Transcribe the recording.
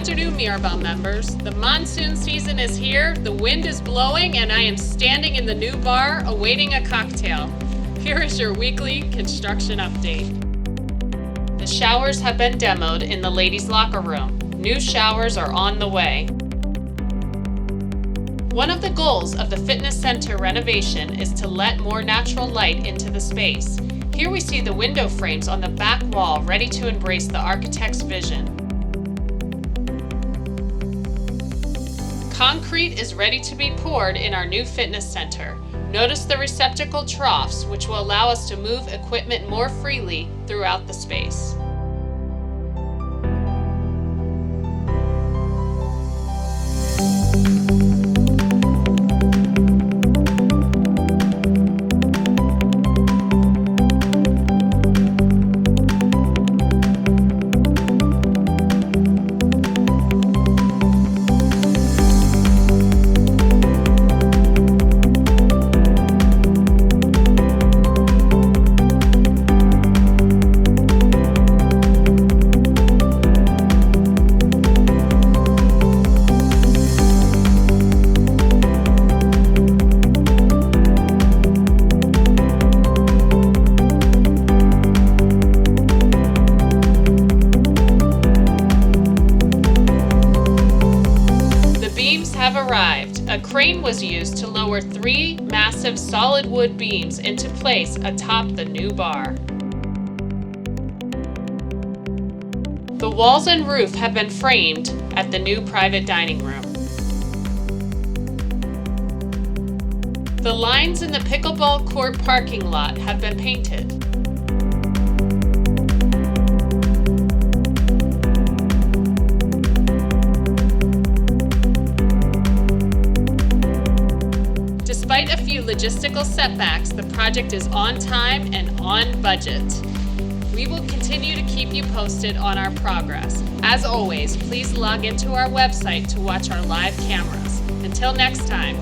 afternoon, Miraval members. The monsoon season is here, the wind is blowing, and I am standing in the new bar awaiting a cocktail. Here is your weekly construction update. The showers have been demoed in the ladies' locker room. New showers are on the way. One of the goals of the fitness center renovation is to let more natural light into the space. Here we see the window frames on the back wall ready to embrace the architect's vision. Concrete is ready to be poured in our new fitness center. Notice the receptacle troughs, which will allow us to move equipment more freely throughout the space. Have arrived. A crane was used to lower 3 massive solid wood beams into place atop the new bar. The walls and roof have been framed at the new private dining room. The lines in the pickleball court parking lot have been painted. Despite a few logistical setbacks, the project is on time and on budget. We will continue to keep you posted on our progress. As always, please log into our website to watch our live cameras. Until next time.